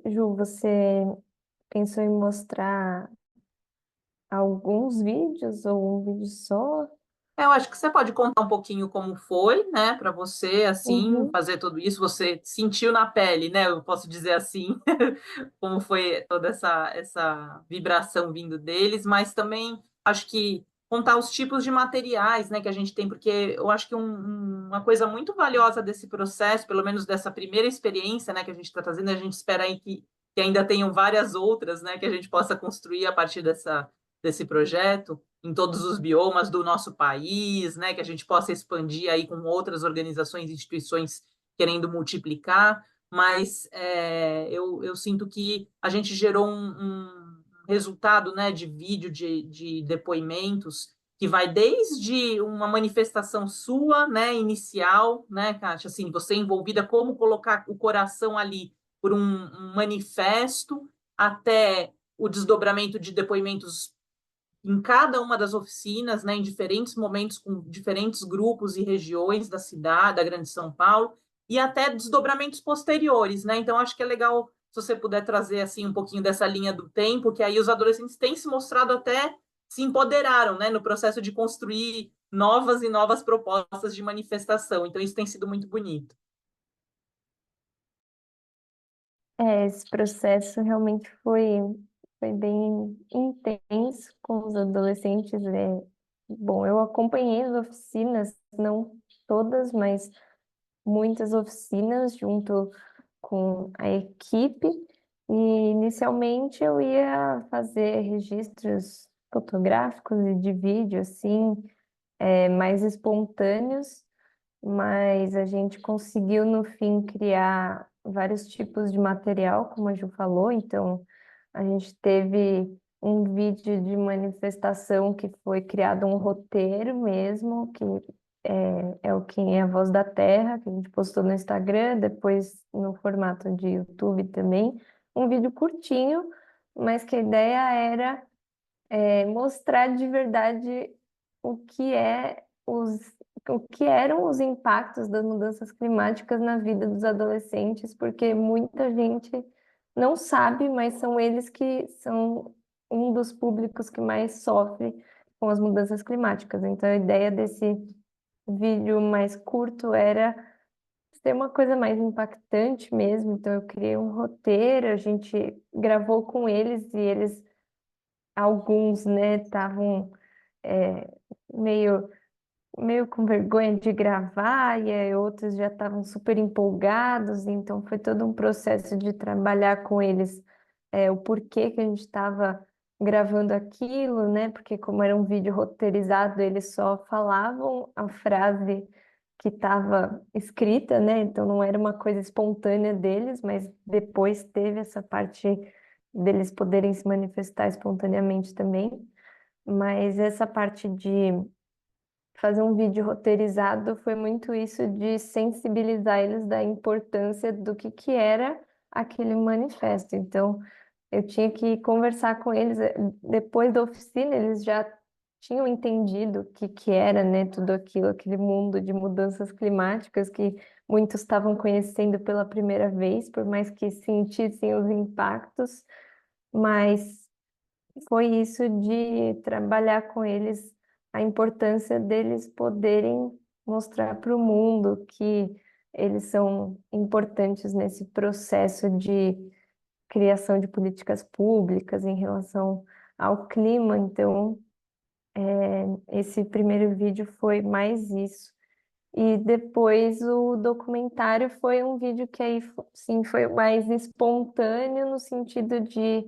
Ju, você pensou em mostrar alguns vídeos ou um vídeo só? Eu acho que você pode contar um pouquinho como foi, né, para você, assim, Uhum. fazer tudo isso. Você sentiu na pele, né? Eu posso dizer assim, como foi toda essa vibração vindo deles, mas também acho que contar os tipos de materiais, né, que a gente tem, porque eu acho que uma coisa muito valiosa desse processo, pelo menos dessa primeira experiência, né, que a gente está trazendo, a gente espera aí que ainda tenham várias outras, né, que a gente possa construir a partir desse projeto em todos os biomas do nosso país, né, que a gente possa expandir aí com outras organizações e instituições querendo multiplicar, mas eu sinto que a gente gerou um resultado, né, de vídeo, de depoimentos, que vai desde uma manifestação sua, né, inicial, né, Kátia, assim, você envolvida, como colocar o coração ali por um manifesto, até o desdobramento de depoimentos em cada uma das oficinas, né, em diferentes momentos, com diferentes grupos e regiões da cidade, da Grande São Paulo, e até desdobramentos posteriores, né? Então, acho que é legal se você puder trazer assim um pouquinho dessa linha do tempo, que aí os adolescentes têm se mostrado até se empoderaram, né, no processo de construir novas e novas propostas de manifestação. Então, isso tem sido muito bonito. Esse processo realmente foi bem intenso com os adolescentes. Bom, eu acompanhei as oficinas, não todas, mas muitas oficinas junto com a equipe. E inicialmente eu ia fazer registros fotográficos e de vídeo, assim, mais espontâneos, mas a gente conseguiu no fim criar vários tipos de material, como a Ju falou. Então a gente teve um vídeo de manifestação que foi criado um roteiro mesmo, que é o Quem é a Voz da Terra, que a gente postou no Instagram, depois no formato de YouTube também. Um vídeo curtinho, mas que a ideia era mostrar de verdade o que o que eram os impactos das mudanças climáticas na vida dos adolescentes, porque muita gente não sabe, mas são eles que são um dos públicos que mais sofre com as mudanças climáticas. Então, a ideia desse vídeo mais curto era ser uma coisa mais impactante mesmo. Então, eu criei um roteiro, a gente gravou com eles e eles, alguns, né, estavam é, meio, meio com vergonha de gravar, e aí outros já estavam super empolgados. Então foi todo um processo de trabalhar com eles o porquê que a gente estava gravando aquilo, né? Porque como era um vídeo roteirizado, eles só falavam a frase que estava escrita, né? Então não era uma coisa espontânea deles, mas depois teve essa parte deles poderem se manifestar espontaneamente também. Mas essa parte de fazer um vídeo roteirizado foi muito isso de sensibilizar eles da importância do que era aquele manifesto. Então, eu tinha que conversar com eles. Depois da oficina, eles já tinham entendido o que era, né, tudo aquilo, aquele mundo de mudanças climáticas que muitos estavam conhecendo pela primeira vez, por mais que sentissem os impactos, mas foi isso de trabalhar com eles, a importância deles poderem mostrar para o mundo que eles são importantes nesse processo de criação de políticas públicas em relação ao clima. Então, esse primeiro vídeo foi mais isso. E depois o documentário foi um vídeo que aí sim foi mais espontâneo no sentido de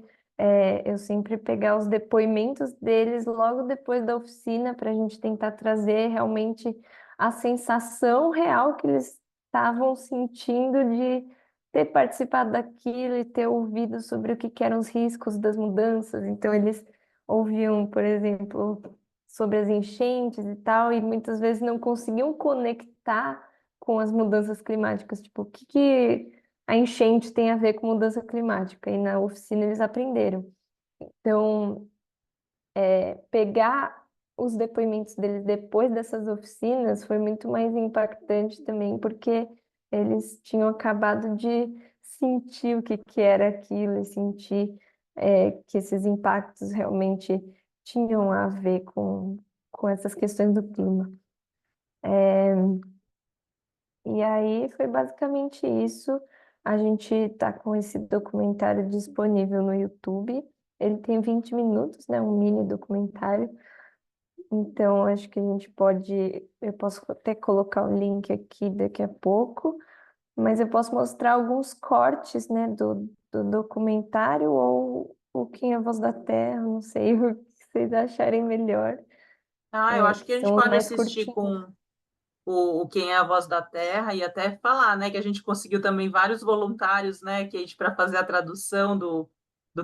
eu sempre pegar os depoimentos deles logo depois da oficina para a gente tentar trazer realmente a sensação real que eles estavam sentindo de ter participado daquilo e ter ouvido sobre o que eram os riscos das mudanças. Então eles ouviam, por exemplo, sobre as enchentes e tal, e muitas vezes não conseguiam conectar com as mudanças climáticas. Tipo, o que a enchente tem a ver com mudança climática? E na oficina eles aprenderam. Então, pegar os depoimentos deles depois dessas oficinas foi muito mais impactante também, porque eles tinham acabado de sentir o que que era aquilo e sentir que esses impactos realmente tinham a ver com essas questões do clima. E aí foi basicamente isso. A gente está com esse documentário disponível no YouTube. Ele tem 20 minutos, né? Um mini documentário. Então, acho que a gente pode. Eu posso até colocar o link aqui daqui a pouco, mas eu posso mostrar alguns cortes, né, do documentário ou o Quem é a Voz da Terra, não sei o que vocês acharem melhor, Eu acho que que a gente são os pode mais assistir curtinhos. com o Quem é a Voz da Terra e até falar, né, que a gente conseguiu também vários voluntários, né, Kate, para fazer a tradução do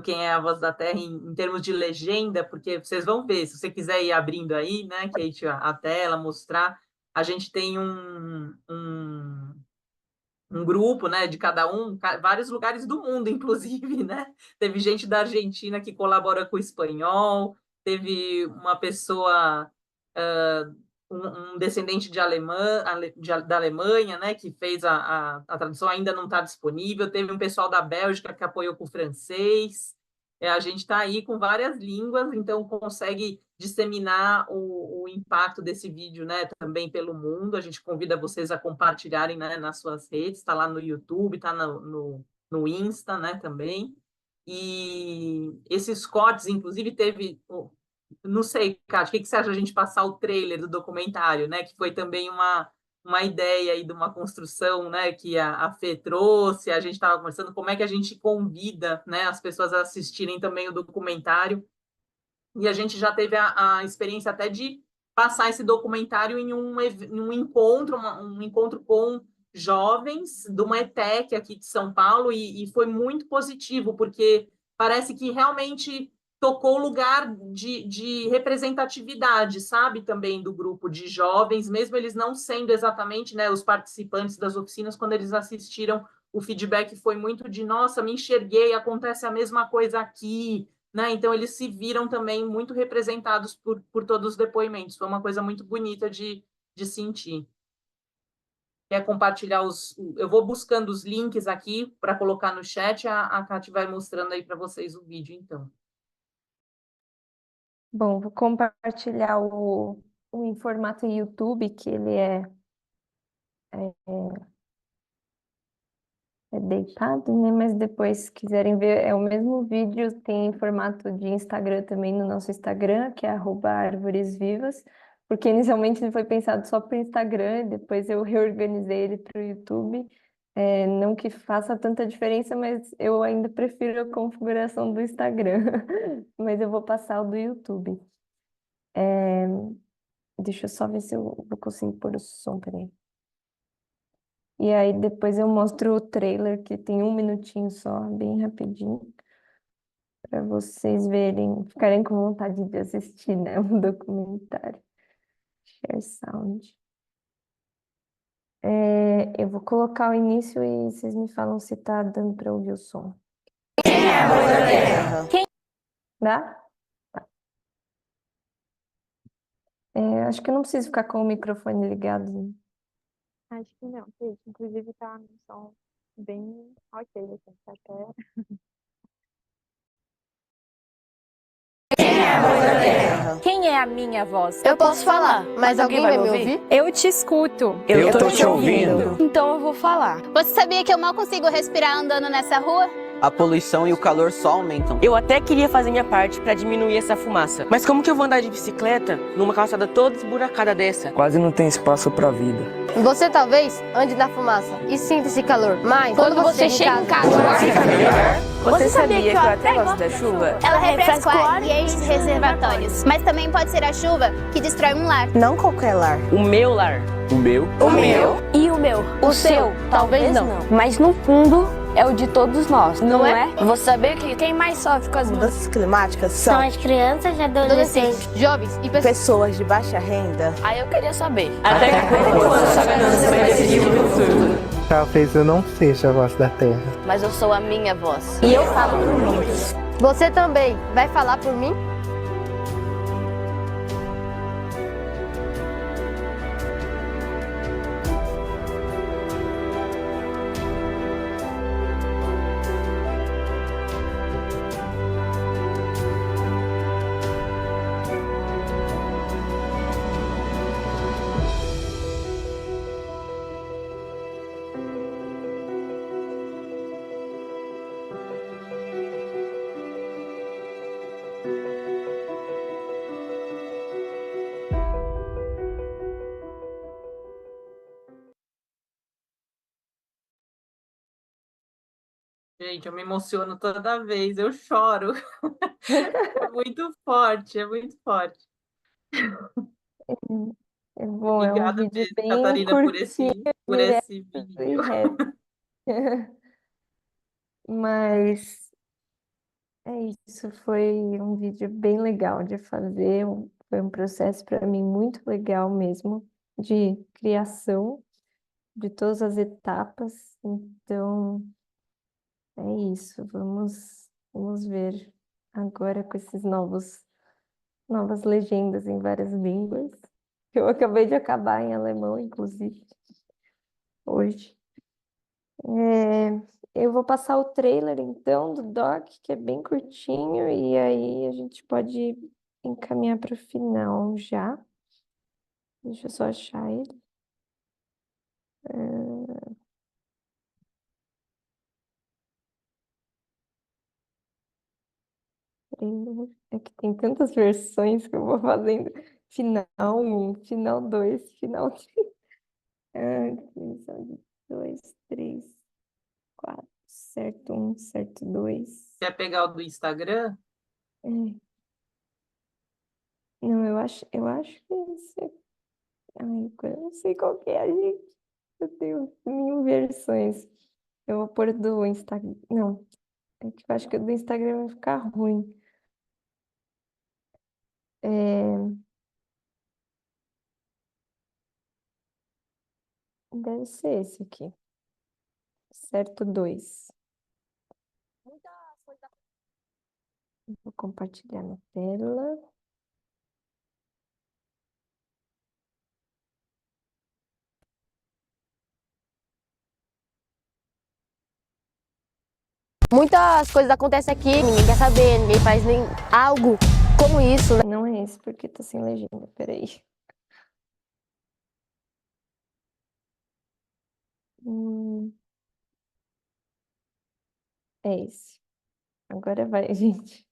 Quem é a Voz da Terra em termos de legenda, porque vocês vão ver, se você quiser ir abrindo aí, né, Kate, a tela, mostrar, a gente tem um grupo, né, de cada um, vários lugares do mundo, inclusive, né? Teve gente da Argentina que colabora com o espanhol, teve uma pessoa, um descendente de da Alemanha, né, que fez a tradução, ainda não está disponível, teve um pessoal da Bélgica que apoiou com o francês, a gente está aí com várias línguas, então consegue disseminar o impacto desse vídeo, né, também pelo mundo. A gente convida vocês a compartilharem, né, nas suas redes, está lá no YouTube, está no Insta, né, também. E esses cortes, inclusive, teve, não sei, Kátia, o que você acha de a gente passar o trailer do documentário, né, que foi também uma ideia aí de uma construção, né, que a Fê trouxe, a gente estava conversando como é que a gente convida, né, as pessoas a assistirem também o documentário, e a gente já teve a experiência até de passar esse documentário em um encontro, um encontro com jovens de uma ETEC aqui de São Paulo, e foi muito positivo, porque parece que realmente tocou o lugar de representatividade, sabe, também do grupo de jovens, mesmo eles não sendo exatamente, né, os participantes das oficinas, quando eles assistiram, o feedback foi muito de, nossa, me enxerguei, acontece a mesma coisa aqui, né? Então, eles se viram também muito representados por todos os depoimentos. Foi uma coisa muito bonita de sentir. Quer compartilhar os... Eu vou buscando os links aqui para colocar no chat, a Kate vai mostrando aí para vocês o vídeo, então. Bom, vou compartilhar em formato YouTube, que ele é deitado, né? Mas depois, se quiserem ver, é o mesmo vídeo, tem em formato de Instagram também no nosso Instagram, que é @arvoresvivas, porque inicialmente ele foi pensado só para o Instagram, e depois eu reorganizei ele para o YouTube. Não que faça tanta diferença, mas eu ainda prefiro a configuração do Instagram. Mas eu vou passar o do YouTube. Deixa eu só ver se eu vou conseguir pôr o som, peraí. E aí depois eu mostro o trailer, que tem 1 minutinho só, bem rapidinho, para vocês verem, ficarem com vontade de assistir, né, o documentário. Share sound. Eu vou colocar o início e vocês me falam se tá dando para ouvir o som. Quem é a voz da terra? Dá? Tá. Acho que eu não preciso ficar com o microfone ligado. Acho que não, Kate. Inclusive tá no som bem ok, assim, tá até... Quem é a voz da terra? Quem é a minha voz? Eu posso falar, mas alguém vai me ouvir? Eu te escuto. Eu tô te ouvindo. Então eu vou falar. Você sabia que eu mal consigo respirar andando nessa rua? A poluição e o calor só aumentam. Eu até queria fazer minha parte pra diminuir essa fumaça. Mas como que eu vou andar de bicicleta numa calçada toda esburacada dessa? Quase não tem espaço pra vida. Você talvez ande na fumaça e sinta esse calor, mas quando você chega em casa, Fica melhor. Você sabia que eu até gosto da chuva? ela refresca o ar e enche os reservatórios. Mas também pode ser a chuva que destrói um lar. Não qualquer lar. O meu lar. O meu? O meu. E o meu? O seu, talvez não. Mas no fundo é o de todos nós, não é? Você sabia que quem mais sofre com as mudanças climáticas São as crianças e adolescentes. Jovens e pessoas de baixa renda? Aí eu queria saber. Até quando essa ganância vai decidir o meu futuro? Talvez eu não seja a voz da terra. Mas eu sou a minha voz. E eu falo por muitos. Você também vai falar por mim? Gente, eu me emociono toda vez, eu choro. É muito forte, é muito forte. É bom, é um Obrigada vídeo mesmo, bem Catarina, curtinho, por direto esse e vídeo. reto. Mas é isso, foi um vídeo bem legal de fazer, foi um processo para mim muito legal mesmo, de criação de todas as etapas. Então, é isso, vamos ver agora com esses novas legendas em várias línguas. Eu acabei de acabar em alemão, inclusive, hoje. Eu vou passar o trailer, então, do doc, que é bem curtinho, e aí a gente pode encaminhar para o final já. Deixa eu só achar ele. Trailer. É que tem tantas versões que eu vou fazendo. Final 1, final 2, final 3. Episódio 2, 3, 4. Certo 1, certo 2. Quer pegar o do Instagram? Não, eu acho que esse é... Ai, eu não sei qual que é, gente. Meu Deus, mil versões. Eu vou pôr do Instagram. Não, é que eu acho que o do Instagram vai ficar ruim. Deve ser esse aqui. Certo 2. Vou compartilhar na tela. Muitas coisas acontecem aqui, ninguém quer saber, ninguém faz nem algo como isso, né? Não é esse porque tá sem legenda. Peraí. É esse. Agora vai, gente.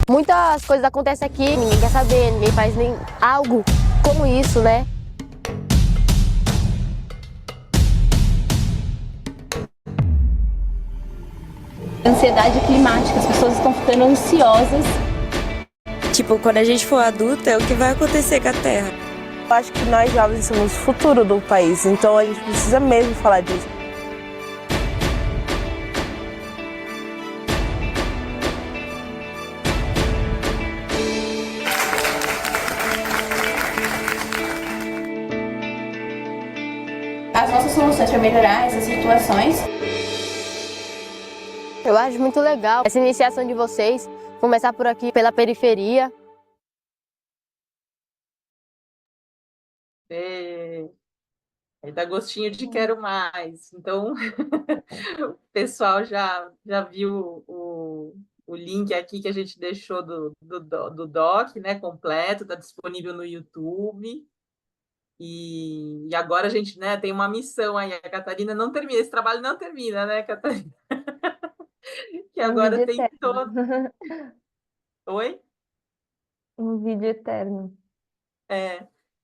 Muitas coisas acontecem aqui, ninguém quer saber, ninguém faz nem algo como isso, né? Ansiedade climática, as pessoas estão ficando ansiosas. Tipo, quando a gente for adulta, é o que vai acontecer com a Terra. Eu acho que nós jovens somos o futuro do país, então a gente precisa mesmo falar disso. As nossas soluções para melhorar essas situações. Eu acho muito legal essa iniciação de vocês, começar por aqui, pela periferia. Aí dá gostinho de quero mais. Então, o pessoal já viu o link aqui que a gente deixou do doc, né, completo, está disponível no YouTube. E agora a gente, né, tem uma missão aí. A Catarina não termina, esse trabalho não termina, né, Catarina? Que Um agora vídeo tem eterno. todo. Oi? Um vídeo eterno.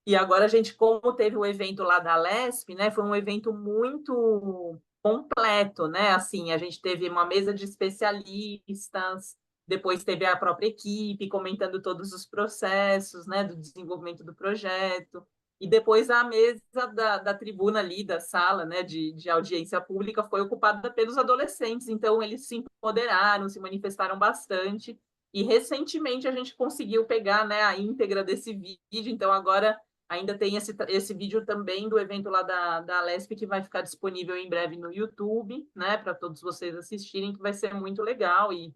E agora a gente, como teve o evento lá da Lesp, né, foi um evento muito completo, né? Assim, a gente teve uma mesa de especialistas, depois teve a própria equipe comentando todos os processos, né, do desenvolvimento do projeto, e depois a mesa da tribuna ali, da sala, né, de audiência pública foi ocupada pelos adolescentes, então eles se empoderaram, se manifestaram bastante, E recentemente a gente conseguiu pegar, né, a íntegra desse vídeo, então agora ainda tem esse vídeo também do evento lá da Alesp, que vai ficar disponível em breve no YouTube, né, para todos vocês assistirem, que vai ser muito legal. E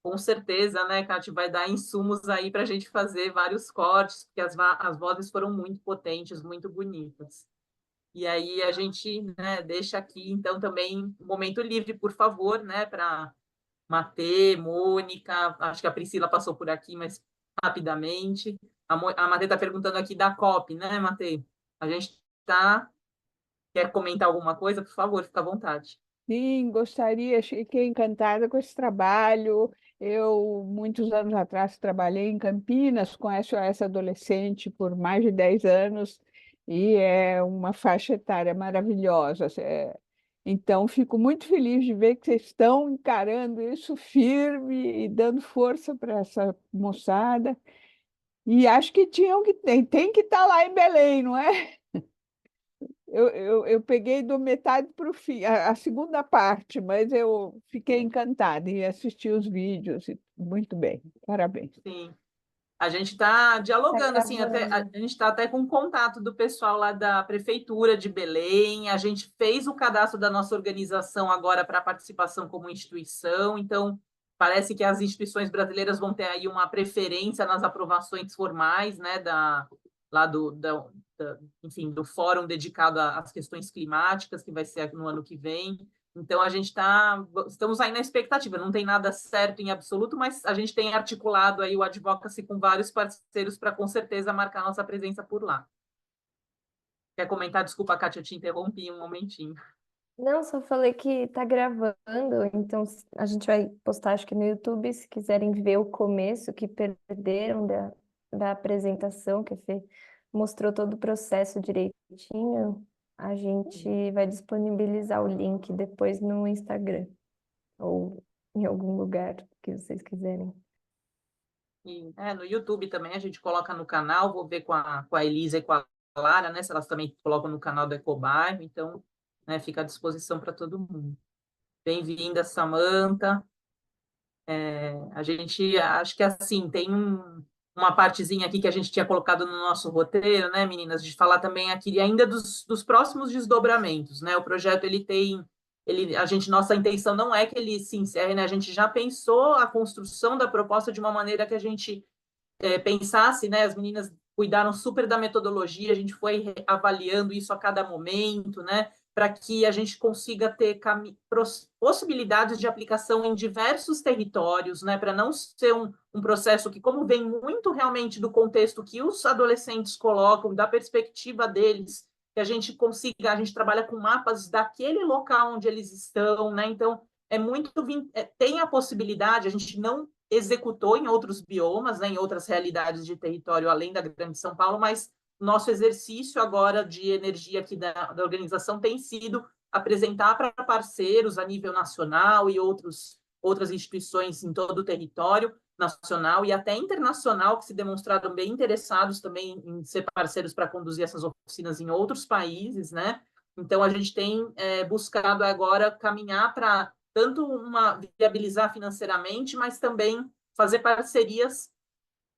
com certeza, né, Cati, vai dar insumos aí para a gente fazer vários cortes, porque as vozes foram muito potentes, muito bonitas. E aí a gente, né, deixa aqui, então, também um momento livre, por favor, né, para Matê, Mônica, acho que a Priscila passou por aqui, mas rapidamente. A Matê está perguntando aqui da COP, né, Matê? A gente está... Quer comentar alguma coisa? Por favor, fica à vontade. Sim, gostaria, fiquei encantada com esse trabalho. Eu, muitos anos atrás, trabalhei em Campinas com SOS Adolescente por mais de 10 anos e é uma faixa etária maravilhosa. Então, fico muito feliz de ver que vocês estão encarando isso firme e dando força para essa moçada. E acho que tem que estar lá em Belém, não é? Eu peguei do metade para o fim, a segunda parte, mas eu fiquei encantada e assisti os vídeos. Muito bem, parabéns. Sim. A gente está dialogando, assim, a gente está até com contato do pessoal lá da Prefeitura de Belém, a gente fez o cadastro da nossa organização agora para participação como instituição, então parece que as instituições brasileiras vão ter aí uma preferência nas aprovações formais, né, enfim, do fórum dedicado às questões climáticas, que vai ser no ano que vem. Então, estamos aí na expectativa, não tem nada certo em absoluto, mas a gente tem articulado aí o advocacy com vários parceiros para, com certeza, marcar nossa presença por lá. Quer comentar? Desculpa, Kátia, eu te interrompi um momentinho. Não, só falei que tá gravando, então a gente vai postar, acho que no YouTube, se quiserem ver o começo que perderam da apresentação, que a Fê mostrou todo o processo direitinho, a gente vai disponibilizar o link depois no Instagram ou em algum lugar que vocês quiserem. E, no YouTube também a gente coloca no canal, vou ver com a Elisa e com a Lara, né, se elas também colocam no canal do Ecobairro, então, né, fica à disposição para todo mundo. Bem-vinda, Samantha. A gente, acho que assim, tem uma partezinha aqui que a gente tinha colocado no nosso roteiro, né, meninas, de falar também aqui ainda dos próximos desdobramentos, né? O projeto, nossa intenção não é que ele se encerre, né? A gente já pensou a construção da proposta de uma maneira que a gente pensasse, né? As meninas cuidaram super da metodologia, a gente foi avaliando isso a cada momento, né? Para que a gente consiga ter possibilidades de aplicação em diversos territórios, né? Para não ser um processo que, como vem muito realmente do contexto que os adolescentes colocam, da perspectiva deles, que a gente trabalha com mapas daquele local onde eles estão, né? Então, tem a possibilidade, a gente não executou em outros biomas, né, em outras realidades de território além da Grande São Paulo, mas nosso exercício agora de energia aqui da organização tem sido apresentar para parceiros a nível nacional e outras instituições em todo o território nacional e até internacional, que se demonstraram bem interessados também em ser parceiros para conduzir essas oficinas em outros países, né? Então, a gente tem buscado agora caminhar para tanto viabilizar financeiramente, mas também fazer parcerias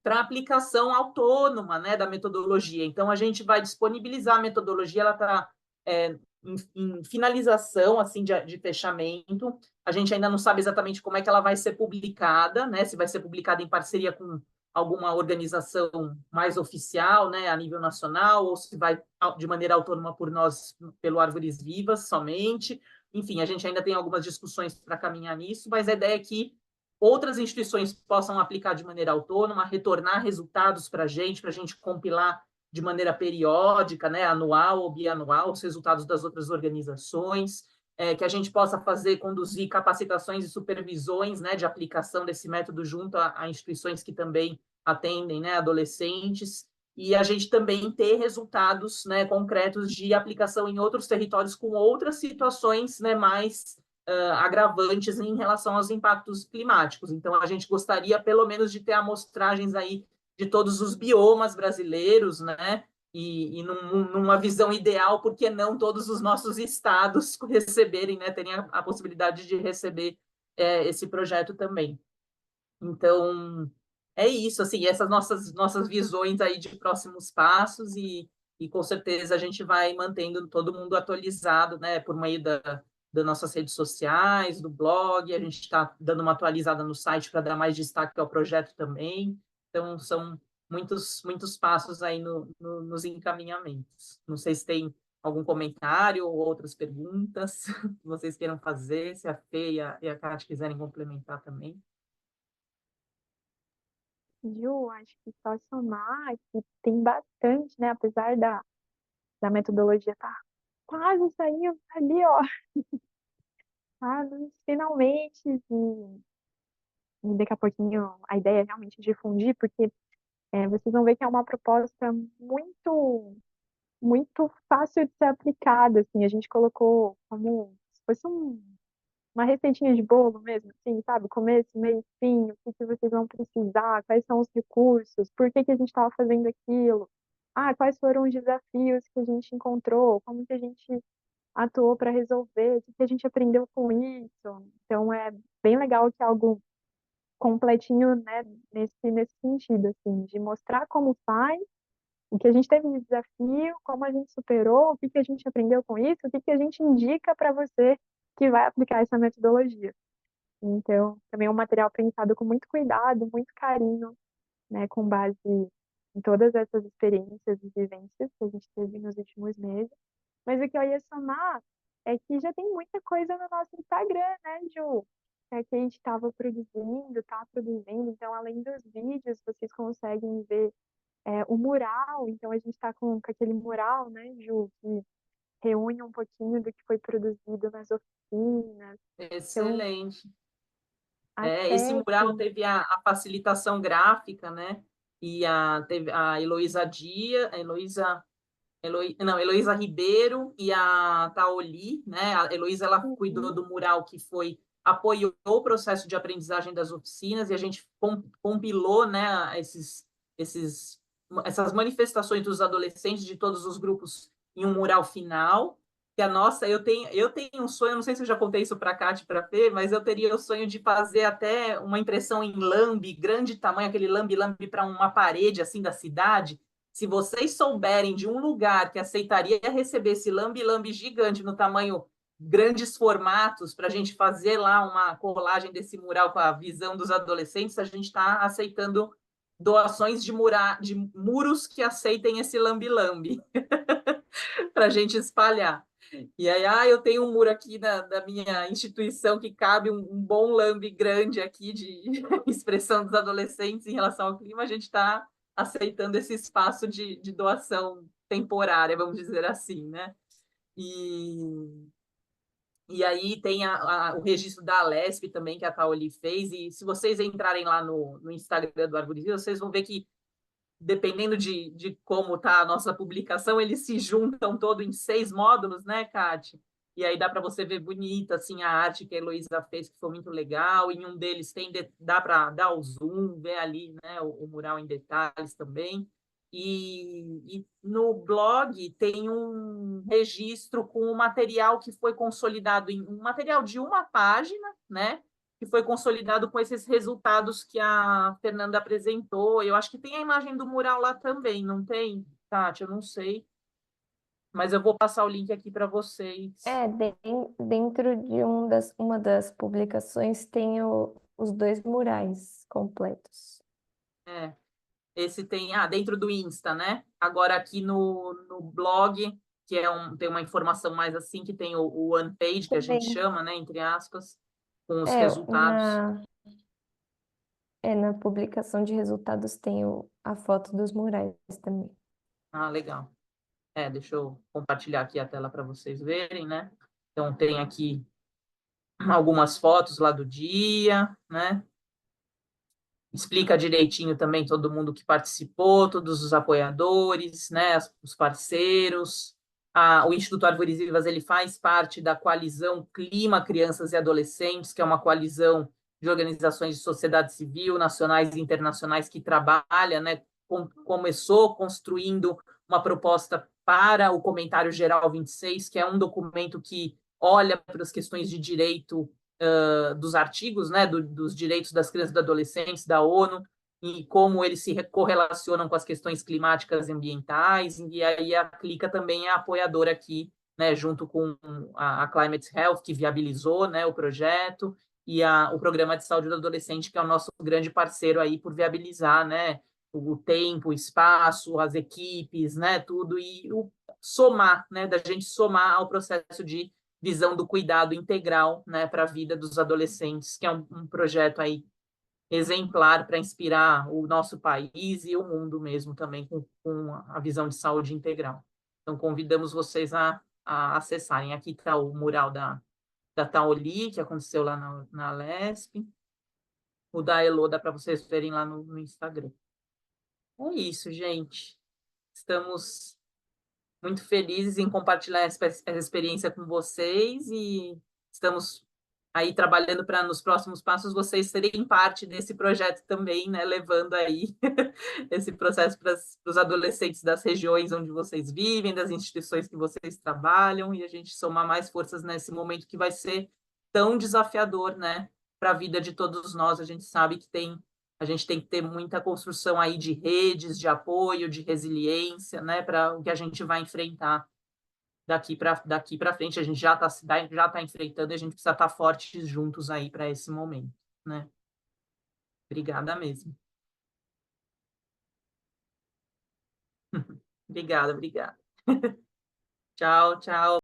para aplicação autônoma, né, da metodologia. Então, a gente vai disponibilizar a metodologia, ela está em finalização assim de fechamento. A gente ainda não sabe exatamente como é que ela vai ser publicada, né, se vai ser publicada em parceria com alguma organização mais oficial, né, a nível nacional, ou se vai de maneira autônoma por nós, pelo Árvores Vivas somente. Enfim, a gente ainda tem algumas discussões para caminhar nisso, mas a ideia é que outras instituições possam aplicar de maneira autônoma, retornar resultados para a gente compilar de maneira periódica, né, anual ou bianual, os resultados das outras organizações, que a gente possa conduzir capacitações e supervisões, né, de aplicação desse método junto a instituições que também atendem, né, adolescentes, e a gente também ter resultados, né, concretos de aplicação em outros territórios com outras situações, né, mais agravantes em relação aos impactos climáticos. Então, a gente gostaria, pelo menos, de ter amostragens aí de todos os biomas brasileiros, né? E numa visão ideal, por que não todos os nossos estados receberem, né? Terem a possibilidade de receber esse projeto também. Então, é isso, assim, essas nossas visões aí de próximos passos e com certeza a gente vai mantendo todo mundo atualizado, né, por meio das nossas redes sociais, do blog, a gente está dando uma atualizada no site para dar mais destaque ao projeto também. Então, são muitos passos aí nos encaminhamentos. Não sei se tem algum comentário ou outras perguntas que vocês queiram fazer, se a Fê e a Kátia quiserem complementar também. Ju, acho que só somar que tem bastante, né? Apesar da metodologia estar quase saindo ali, ó, finalmente, e daqui a pouquinho a ideia é realmente difundir, porque vocês vão ver que é uma proposta muito fácil de ser aplicada, assim, a gente colocou como se fosse uma receitinha de bolo mesmo, assim, sabe? Começo, meio, fim, o que que vocês vão precisar, quais são os recursos, por que que a gente estava fazendo aquilo, quais foram os desafios que a gente encontrou, como que a gente atuou para resolver, o que que a gente aprendeu com isso. Então, é bem legal que é algo completinho, né, nesse sentido, assim, de mostrar como faz, o que a gente teve de desafio, como a gente superou, o que que a gente aprendeu com isso, o que que a gente indica para você que vai aplicar essa metodologia. Então, também é um material pensado com muito cuidado, muito carinho, né, com base em todas essas experiências e vivências que a gente teve nos últimos meses. Mas o que eu ia somar é que já tem muita coisa no nosso Instagram, né, Ju? Que a gente estava produzindo, tá produzindo. Então, além dos vídeos, vocês conseguem ver o mural. Então, a gente está com aquele mural, né, Ju, que reúne um pouquinho do que foi produzido nas oficinas. Excelente. Então, Esse mural teve a facilitação gráfica, né? E teve a Heloísa Dia, Heloísa Ribeiro e a Taoli, né? A Heloísa, ela cuidou do mural que apoiou o processo de aprendizagem das oficinas, e a gente compilou, né, essas manifestações dos adolescentes de todos os grupos em um mural final. Que eu tenho um sonho, não sei se eu já contei isso para a Kátia e para a Fê, mas eu teria o sonho de fazer até uma impressão em lambe, grande tamanho, aquele lambe para uma parede assim da cidade. Se vocês souberem de um lugar que aceitaria receber esse lambe gigante no tamanho, grandes formatos, para a gente fazer lá uma colagem desse mural com a visão dos adolescentes, a gente está aceitando doações de muros que aceitem esse lambe para a gente espalhar. E aí, eu tenho um muro aqui da minha instituição que cabe um bom lambe grande aqui de expressão dos adolescentes em relação ao clima, a gente está aceitando esse espaço de doação temporária, vamos dizer assim, né? E aí tem o registro da Alesp também, que a Taoli fez, e se vocês entrarem lá no Instagram do Arborize, vocês vão ver que, dependendo de como está a nossa publicação, eles se juntam todo em 6 módulos, né, Kátia? E aí dá para você ver bonita assim, a arte que a Heloísa fez, que foi muito legal. Em um deles dá para dar o zoom, ver ali, né, o mural em detalhes também. E no blog tem um registro com o material que foi consolidado em um material de uma página, né? Que foi consolidado com esses resultados que a Fernanda apresentou. Eu acho que tem a imagem do mural lá também, não tem, Kátia? Eu não sei. Mas eu vou passar o link aqui para vocês. Dentro de uma das publicações tem os 2 murais completos. Esse tem, dentro do Insta, né? Agora aqui no blog, que tem uma informação mais assim, que tem o one page, que a gente chama, né? Entre aspas, com os resultados. Na publicação de resultados tem a foto dos murais também. Legal. Deixa eu compartilhar aqui a tela para vocês verem, né? Então, tem aqui algumas fotos lá do dia, né? Explica direitinho também todo mundo que participou, todos os apoiadores, né? Os parceiros. O Instituto Árvores Vivas, ele faz parte da coalizão Clima, Crianças e Adolescentes, que é uma coalizão de organizações de sociedade civil, nacionais e internacionais, que trabalha, né? Começou construindo uma proposta para o Comentário Geral 26, que é um documento que olha para as questões de direito dos artigos, né, dos direitos das crianças e dos adolescentes da ONU, e como eles se correlacionam com as questões climáticas e ambientais, e aí a Clica também é apoiadora aqui, né, junto com a Climate Health, que viabilizou, né, o projeto, e o Programa de Saúde do Adolescente, que é o nosso grande parceiro aí por viabilizar, né, o tempo, o espaço, as equipes, né, tudo, e somar, né, da gente somar ao processo de visão do cuidado integral, né, para a vida dos adolescentes, que é um projeto aí exemplar para inspirar o nosso país e o mundo mesmo também com a visão de saúde integral. Então, convidamos vocês a acessarem. Aqui está o mural da Taoli, que aconteceu lá na Lesp. O da Elo dá para vocês verem lá no Instagram. É isso, gente. Estamos muito felizes em compartilhar essa experiência com vocês e estamos aí trabalhando para, nos próximos passos, vocês serem parte desse projeto também, né? Levando aí esse processo para os adolescentes das regiões onde vocês vivem, das instituições que vocês trabalham, e a gente somar mais forças nesse momento que vai ser tão desafiador, né? Para a vida de todos nós. A gente sabe que a gente tem que ter muita construção aí de redes, de apoio, de resiliência, né, para o que a gente vai enfrentar daqui para frente. A gente já tá enfrentando e a gente precisa estar fortes juntos aí para esse momento, né? Obrigada mesmo. Obrigada. Tchau, tchau.